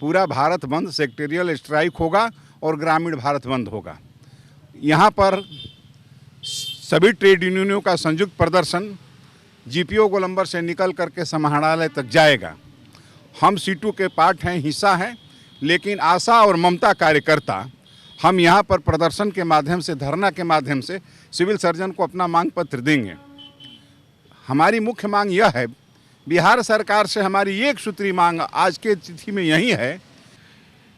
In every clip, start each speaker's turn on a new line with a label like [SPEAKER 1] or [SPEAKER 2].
[SPEAKER 1] पूरा भारत बंद, सेक्टेरियल स्ट्राइक होगा और ग्रामीण भारत बंद होगा। यहाँ पर सभी ट्रेड यूनियनों का संयुक्त प्रदर्शन जीपीओ गोलंबर से निकल करके समाहरणालय तक जाएगा। हम सीटू के पार्ट हैं, हिस्सा हैं, लेकिन आशा और ममता कार्यकर्ता हम यहाँ पर प्रदर्शन के माध्यम से, धरना के माध्यम से सिविल सर्जन को अपना मांग पत्र देंगे। हमारी मुख्य मांग यह है, बिहार सरकार से हमारी एक सूत्री मांग आज के तिथि में यही है।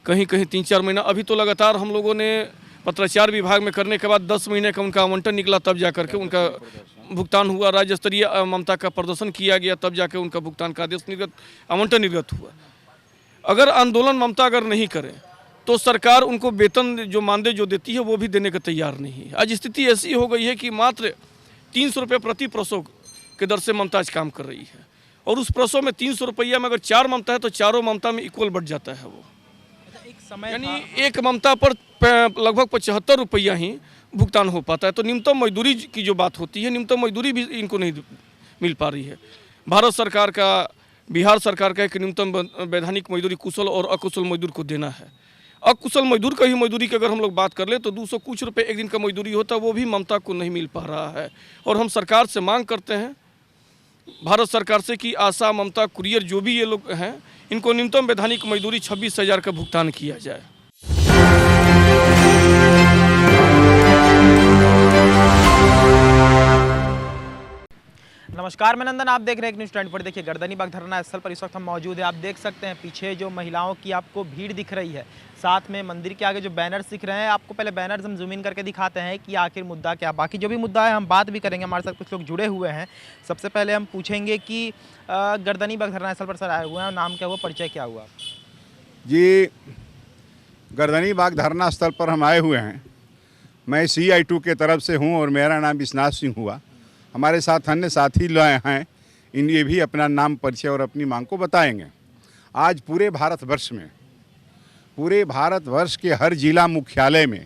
[SPEAKER 2] कहीं कहीं 3-4 महीना, अभी तो लगातार हम लोगों ने पत्राचार विभाग में करने के बाद 10 महीने का उनका आवंटन निकला, तब जा करके उनका भुगतान हुआ। राज्य स्तरीय ममता का प्रदर्शन किया गया, तब जाके उनका भुगतान का आदेश आवंटन निर्गत हुआ। अगर आंदोलन ममता अगर नहीं करें तो सरकार उनको वेतन जो मानदेय जो देती है वो भी देने को तैयार नहीं है। आज स्थिति ऐसी हो गई है कि मात्र 300 रुपये प्रति प्रसव के दर से ममता आज काम कर रही है, और उस प्रसव में 300 रुपया में अगर 4 ममता है तो चारों ममता में इक्वल बढ़ जाता है वो।
[SPEAKER 3] एक समय
[SPEAKER 2] यानी एक ममता पर लगभग 75 रुपया ही भुगतान हो पाता है। तो न्यूनतम मजदूरी की जो बात होती है, न्यूनतम मजदूरी भी इनको नहीं मिल पा रही है। भारत सरकार का, बिहार सरकार का एक न्यूनतम वैधानिक मजदूरी कुशल और अकुशल मजदूर को देना है। अकुशल मजदूर का ही मजदूरी की अगर हम लोग बात कर ले तो 200 कुछ रुपये एक दिन का मजदूरी होता है, वो भी ममता को नहीं मिल पा रहा है। और हम सरकार से मांग करते हैं, भारत सरकार से, कि आशा, ममता, कुरियर जो भी ये लोग हैं, इनको न्यूनतम वैधानिक मजदूरी 26,000 का भुगतान किया जाए।
[SPEAKER 3] नमस्कार, मैं नंदन, आप देख रहे हैं एक न्यूज़ 24। देखिए, गर्दनीबाग धरना स्थल पर इस वक्त हम मौजूद हैं। आप देख सकते हैं पीछे जो महिलाओं की आपको भीड़ दिख रही है, साथ में मंदिर के आगे जो बैनर्स दिख रहे हैं। आपको पहले बैनर्स हम जूम इन करके दिखाते हैं कि आखिर मुद्दा क्या, बाकी जो भी मुद्दा है हम बात भी करेंगे। हमारे साथ कुछ लोग जुड़े हुए हैं। सबसे पहले हम पूछेंगे कि गर्दनीबाग धरना स्थल पर सर आए हुए हैं, नाम क्या हुआ, परिचय क्या हुआ?
[SPEAKER 1] जी, गर्दनीबाग धरना स्थल पर हम आए हुए हैं। मैं CI2 के तरफ से हूं और मेरा नाम विश्वनाथ सिंह हुआ। हमारे साथ अन्य साथी लोग हैं, इन्हें भी अपना नाम, परिचय और अपनी मांग को बताएंगे। आज पूरे भारतवर्ष के हर जिला मुख्यालय में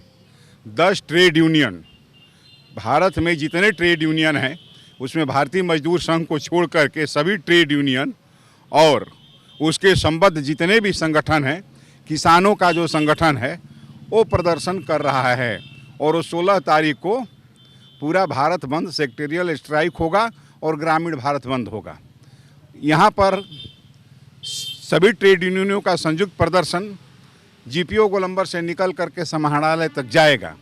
[SPEAKER 1] 10 ट्रेड यूनियन, भारत में जितने ट्रेड यूनियन हैं उसमें भारतीय मजदूर संघ को छोड़ करके सभी ट्रेड यूनियन और उसके संबद्ध जितने भी संगठन हैं, किसानों का जो संगठन है वो प्रदर्शन कर रहा है। और 16 तारीख को पूरा भारत बंद, सेक्टेरियल स्ट्राइक होगा और ग्रामीण भारत बंद होगा। यहाँ पर सभी ट्रेड यूनियनों का संयुक्त प्रदर्शन जीपीओ गोलंबर से निकल करके समाहरणालय तक जाएगा।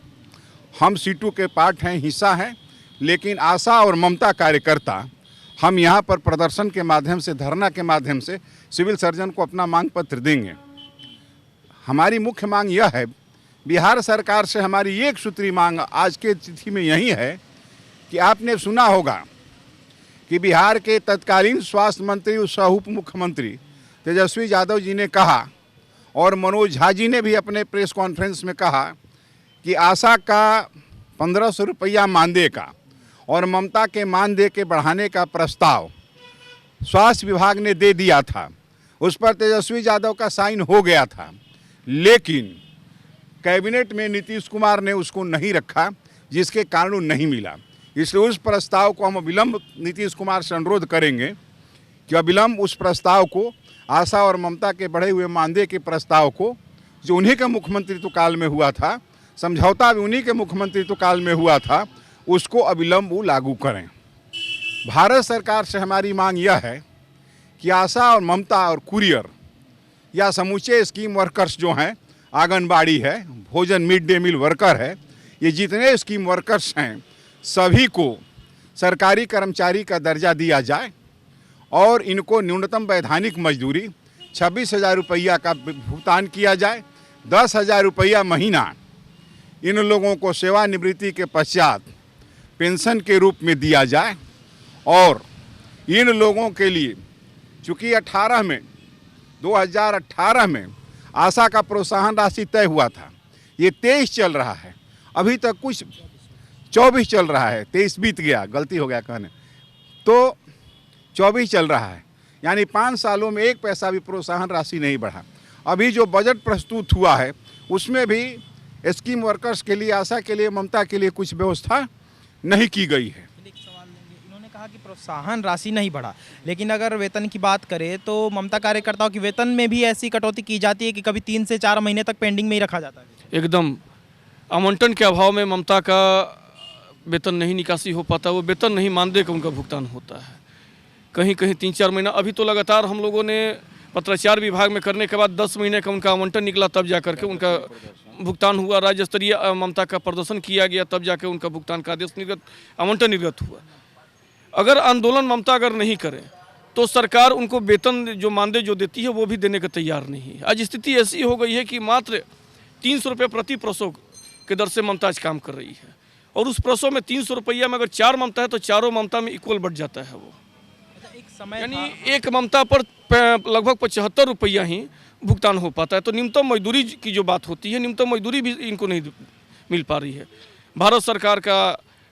[SPEAKER 1] हम सीटू के पार्ट हैं, हिस्सा हैं, लेकिन आशा और ममता कार्यकर्ता हम यहाँ पर प्रदर्शन के माध्यम से, धरना के माध्यम से सिविल सर्जन को अपना मांग पत्र देंगे। हमारी मुख्य मांग यह है, बिहार सरकार से हमारी एक सूत्री मांग आज के तिथि में यही है कि आपने सुना होगा कि बिहार के तत्कालीन स्वास्थ्य मंत्री, सह उप मुख्यमंत्री तेजस्वी यादव जी ने कहा, और मनोज झा जी ने भी अपने प्रेस कॉन्फ्रेंस में कहा कि आशा का 1500 रुपया मानदेय का और ममता के मानदेय के बढ़ाने का प्रस्ताव स्वास्थ्य विभाग ने दे दिया था। उस पर तेजस्वी यादव का साइन हो गया था, लेकिन कैबिनेट में नीतीश कुमार ने उसको नहीं रखा, जिसके कारण नहीं मिला। इसलिए उस प्रस्ताव को हम अविलंब नीतीश कुमार से अनुरोध करेंगे कि अविलंब उस प्रस्ताव को, आशा और ममता के बढ़े हुए मानदेय के प्रस्ताव को, जो उन्हीं के मुख्यमंत्रित्व काल में हुआ था, समझौता भी उन्हीं के मुख्यमंत्रित्व काल में हुआ था, उसको अविलंब वो लागू करें। भारत सरकार से हमारी मांग यह है कि आशा और ममता और कुरियर या समूचे स्कीम वर्कर्स जो हैं, आंगनबाड़ी है, भोजन मिड डे मील वर्कर है, ये जितने स्कीम वर्कर्स हैं सभी को सरकारी कर्मचारी का दर्जा दिया जाए और इनको न्यूनतम वैधानिक मजदूरी 26,000 रुपया का भुगतान किया जाए। 10,000 रुपया महीना इन लोगों को सेवानिवृत्ति के पश्चात पेंशन के रूप में दिया जाए। और इन लोगों के लिए चूँकि 2018 में आशा का प्रोत्साहन राशि तय हुआ था, ये 23 चल रहा है, अभी तक कुछ 24 चल रहा है, 23 बीत गया, गलती हो गया कहने, तो 24 चल रहा है, यानी 5 सालों में 1 पैसा भी प्रोत्साहन राशि नहीं बढ़ा। अभी जो बजट प्रस्तुत हुआ है उसमें भी स्कीम वर्कर्स के लिए, आशा के लिए, ममता के लिए कुछ व्यवस्था नहीं की गई है।
[SPEAKER 3] एक सवाल लेंगे, इन्होंने कहा कहा कि प्रोत्साहन राशि नहीं बढ़ा, लेकिन अगर वेतन की बात करें तो ममता कार्यकर्ताओं की वेतन में भी ऐसी कटौती की जाती है कि कभी 3 से 4 महीने तक पेंडिंग में ही रखा जाता है।
[SPEAKER 2] एकदम आवंटन के अभाव में ममता का वेतन नहीं निकासी हो पाता, वो वेतन नहीं मानदेय का उनका भुगतान होता है। कहीं कहीं 3-4 महीना, अभी तो लगातार हम लोगों ने पत्राचार विभाग में करने के बाद 10 महीने का उनका आवंटन निकला, तब जा करके उनका भुगतान हुआ। राज्य स्तरीय ममता का प्रदर्शन किया गया, तब जाके उनका भुगतान का आदेश निर्गत, आवंटन निर्गत हुआ। अगर आंदोलन ममता अगर नहीं करें तो सरकार उनको वेतन जो मानदेय जो देती है वो भी देने को तैयार नहीं है। आज स्थिति ऐसी हो गई है कि मात्र 300 रुपये प्रति प्रसव के दर से ममता आज काम कर रही है, और उस प्रसव में 300 रुपया में अगर 4 ममता है तो चारों ममता में इक्वल बढ़ जाता है वो।
[SPEAKER 3] एक समय
[SPEAKER 2] यानी एक ममता पर लगभग 75 रुपया ही भुगतान हो पाता है। तो न्यूनतम मजदूरी की जो बात होती है, न्यूनतम मजदूरी भी इनको नहीं मिल पा रही है। भारत सरकार का,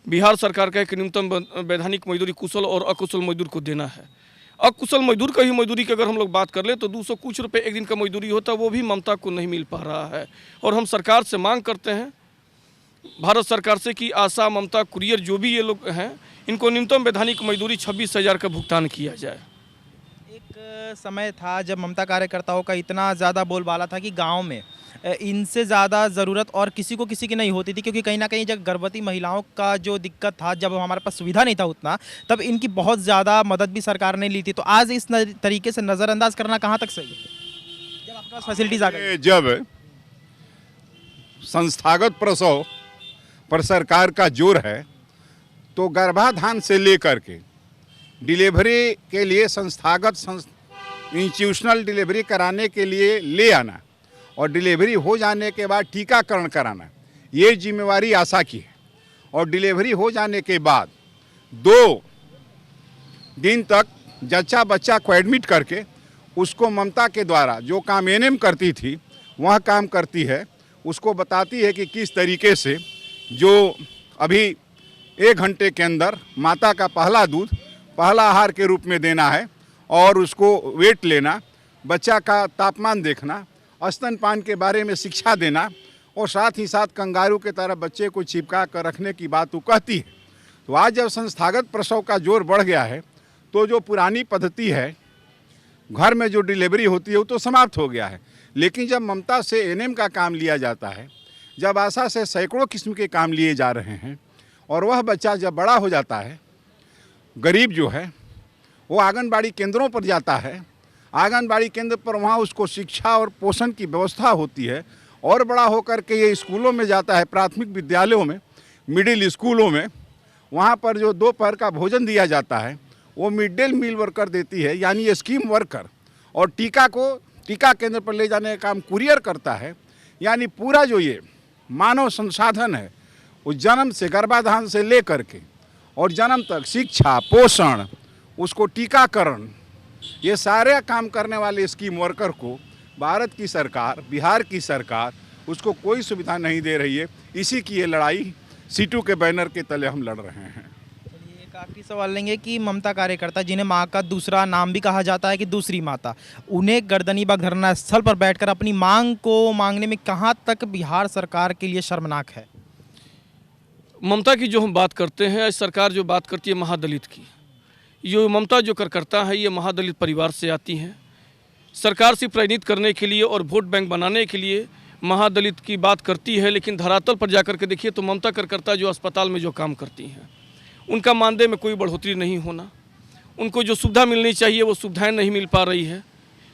[SPEAKER 2] बिहार सरकार का एक न्यूनतम वैधानिक मजदूरी कुशल और अकुशल मजदूर को देना है। अकुशल मजदूर का ही मजदूरी की अगर हम लोग बात कर ले तो 200 कुछ रुपये एक दिन का मजदूरी होता है, वो भी ममता को नहीं मिल पा रहा है। और हम सरकार से मांग करते हैं, भारत सरकार से, कि आशा, ममता, कुरियर जो भी ये लोग हैं, इनको न्यूनतम वैधानिक मजदूरी 26,000 का भुगतान किया जाए।
[SPEAKER 3] एक समय था जब ममता कार्यकर्ताओं का इतना ज़्यादा बोलबाला था कि गांव में इनसे ज़्यादा ज़रूरत और किसी की नहीं होती थी, क्योंकि कहीं ना कहीं जब गर्भवती महिलाओं का जो दिक्कत था, जब हमारे पास सुविधा नहीं था उतना, तब इनकी बहुत ज़्यादा मदद भी सरकार ने ली थी। तो आज इस तरीके से नज़रअंदाज करना कहाँ तक सही है जब आपके पास फैसिलिटीज़ आ गई?
[SPEAKER 1] जब संस्थागत प्रसव पर सरकार का जोर है तो गर्भाधान से लेकर के डिलीवरी के लिए संस्थागत इंस्टीट्यूशनल डिलीवरी कराने के लिए ले आना और डिलीवरी हो जाने के बाद टीकाकरण कराना, ये जिम्मेवारी आशा की है। और डिलीवरी हो जाने के बाद 2 दिन तक जच्चा बच्चा को एडमिट करके उसको ममता के द्वारा जो काम एएनएम करती थी वह काम करती है, उसको बताती है कि किस तरीके से जो अभी 1 घंटे के अंदर माता का पहला दूध पहला आहार के रूप में देना है, और उसको वेट लेना, बच्चा का तापमान देखना, स्तनपान के बारे में शिक्षा देना, और साथ ही साथ कंगारू के तरह बच्चे को चिपका कर रखने की बात वो कहती है। तो आज जब संस्थागत प्रसव का जोर बढ़ गया है तो जो पुरानी पद्धति है घर में जो डिलीवरी होती है वो तो समाप्त हो गया है। लेकिन जब ममता से एएनएम का काम लिया जाता है, जब आशा से सैकड़ों किस्म के काम लिए जा रहे हैं, और वह बच्चा जब बड़ा हो जाता है, गरीब जो है वो आंगनबाड़ी केंद्रों पर जाता है, आंगनबाड़ी केंद्र पर वहाँ उसको शिक्षा और पोषण की व्यवस्था होती है, और बड़ा होकर के ये स्कूलों में जाता है, प्राथमिक विद्यालयों में, मिडिल स्कूलों में, वहाँ पर जो दोपहर का भोजन दिया जाता है वो मिड डे मील वर्कर देती है, यानी स्कीम वर्कर, और टीका केंद्र पर ले जाने का काम कुरियर करता है। यानी पूरा जो ये मानव संसाधन है वो जन्म से, गर्भाधान से ले करके और जन्म तक, शिक्षा, पोषण, उसको टीकाकरण, ये सारे काम करने वाले स्कीम वर्कर को भारत की सरकार, बिहार की सरकार उसको कोई सुविधा नहीं दे रही है। इसी की ये लड़ाई सीटू के बैनर के तले हम लड़ रहे हैं।
[SPEAKER 3] एक आखिरी सवाल लेंगे कि ममता कार्यकर्ता, जिन्हें माँ का दूसरा नाम भी कहा जाता है कि दूसरी माता, उन्हें गर्दनीबाग धरना स्थल पर बैठकर अपनी मांग को मांगने में कहाँ तक बिहार सरकार के लिए शर्मनाक है?
[SPEAKER 2] ममता की जो हम बात करते हैं, सरकार जो बात करती है महादलित की, ये ममता जो करता है ये महादलित परिवार से आती हैं। सरकार से प्रेरित करने के लिए और वोट बैंक बनाने के लिए महादलित की बात करती है, लेकिन धरातल पर जाकर के देखिए तो ममता कार्यकर्ता जो अस्पताल में जो काम करती हैं, उनका मानदेय में कोई बढ़ोतरी नहीं होना, उनको जो सुविधा मिलनी चाहिए वो सुविधाएं नहीं मिल पा रही है।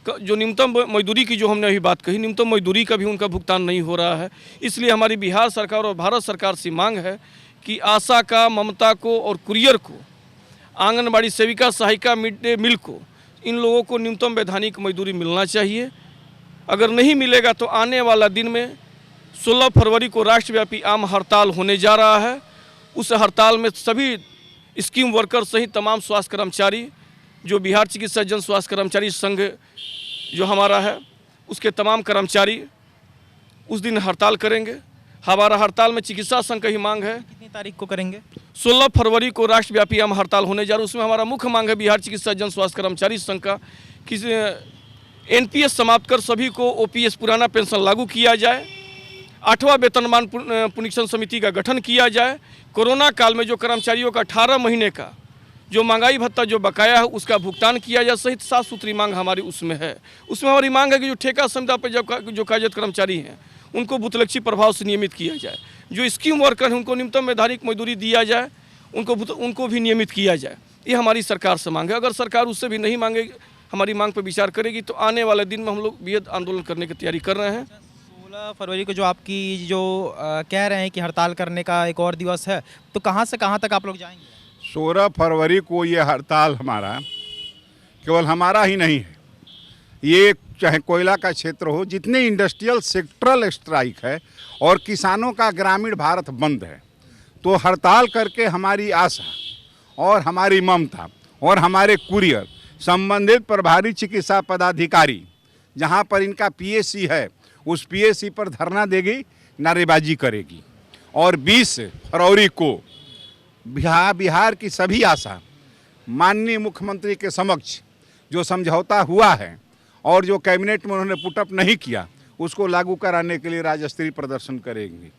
[SPEAKER 2] जो न्यूनतम मजदूरी की जो हमने अभी बात कही, न्यूनतम मजदूरी का भी उनका भुगतान नहीं हो रहा है। इसलिए हमारी बिहार सरकार और भारत सरकार से मांग है कि आशा का, ममता को और कुरियर को, आंगनबाड़ी सेविका, सहायिका, मिड डे मील को, इन लोगों को न्यूनतम वैधानिक मजदूरी मिलना चाहिए। अगर नहीं मिलेगा तो आने वाला दिन में 16 फरवरी को राष्ट्रव्यापी आम हड़ताल होने जा रहा है। उस हड़ताल में सभी स्कीम वर्कर सहित तमाम स्वास्थ्य कर्मचारी, जो बिहार चिकित्सा जन स्वास्थ्य कर्मचारी संघ जो हमारा है, उसके तमाम कर्मचारी उस दिन हड़ताल करेंगे। हमारा हड़ताल में चिकित्सा संघ का ही मांग है।
[SPEAKER 3] कितनी तारीख को करेंगे?
[SPEAKER 2] 16 फरवरी को राष्ट्रव्यापी आम हड़ताल होने जा रहा है। उसमें हमारा मुख्य मांग है बिहार चिकित्सा जन स्वास्थ्य कर्मचारी संघ का कि एनपीएस समाप्त कर सभी को ओपीएस, पुराना पेंशन लागू किया जाए। 8वां वेतनमान पुनरीक्षण समिति का गठन किया जाए। कोरोना काल में जो कर्मचारियों का 18 महीने का जो महंगाई भत्ता जो बकाया है उसका भुगतान किया जाए सहित साफ सुथरी मांग हमारी उसमें है। उसमें हमारी मांग है कि जो ठेका संविदा पर जो कार्यरत कर्मचारी हैं उनको भूतलक्षी प्रभाव से नियमित किया जाए। जो स्कीम वर्कर हैं उनको न्यूनतम वैधानिक मजदूरी दिया जाए, उनको भी नियमित किया जाए। ये हमारी सरकार से मांग है। अगर सरकार उससे भी नहीं मांगेगी, हमारी मांग पर विचार करेगी, तो आने वाले दिन में हम लोग बेहद आंदोलन करने की तैयारी कर रहे हैं।
[SPEAKER 3] 16 फरवरी को जो आपकी जो कह रहे हैं कि हड़ताल करने का एक और दिवस है, तो कहाँ से कहाँ तक आप लोग जाएंगे?
[SPEAKER 1] 16 फरवरी को ये हड़ताल हमारा केवल हमारा ही नहीं है, ये चाहे कोयला का क्षेत्र हो, जितने इंडस्ट्रियल सेक्टरल स्ट्राइक है और किसानों का ग्रामीण भारत बंद है, तो हड़ताल करके हमारी आशा और हमारी ममता और हमारे कुरियर संबंधित प्रभारी चिकित्सा पदाधिकारी जहां पर इनका पीएससी है उस पीएससी पर धरना देगी, नारेबाजी करेगी। और 20 फरवरी को बिहार की सभी आशा माननीय मुख्यमंत्री के समक्ष जो समझौता हुआ है और जो कैबिनेट में उन्होंने पुटअप नहीं किया उसको लागू कराने के लिए राज्य स्तरीय प्रदर्शन करेंगे।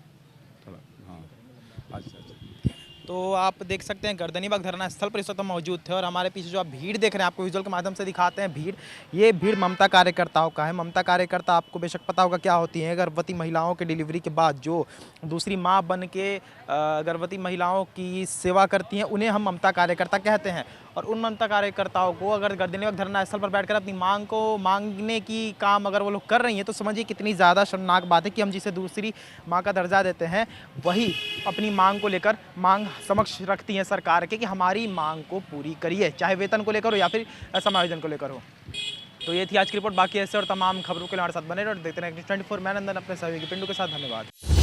[SPEAKER 3] तो आप देख सकते हैं गर्दनीबाग धरना स्थल पर इस वक्त हम मौजूद थे और हमारे पीछे जो आप भीड़ देख रहे हैं, आपको विजुअल के माध्यम से दिखाते हैं भीड़। ये भीड़ ममता कार्यकर्ताओं का है। ममता कार्यकर्ता आपको बेशक पता होगा क्या होती हैं। गर्भवती महिलाओं के डिलीवरी के बाद जो दूसरी माँ बन के गर्भवती महिलाओं की सेवा करती हैं, उन्हें हम ममता कार्यकर्ता कहते हैं। और उन ममता कार्यकर्ताओं को अगर गर्दनीबाग धरना स्थल पर बैठकर अपनी मांग को मांगने की काम अगर वो लोग कर रही हैं, तो समझिए कितनी ज़्यादा शर्मनाक बात है कि हम जिसे दूसरी माँ का दर्जा देते हैं वही अपनी मांग को लेकर मांग समक्ष रखती हैं सरकार के कि हमारी मांग को पूरी करिए, चाहे वेतन को लेकर हो या फिर समायोजन को लेकर हो। तो ये थी आज की रिपोर्ट। बाकी ऐसे और तमाम खबरों के लिए हमारे साथ बने रहो और देखते रहें News 24। मैं नंदन अपने सहयोगी पिंडू के साथ। धन्यवाद।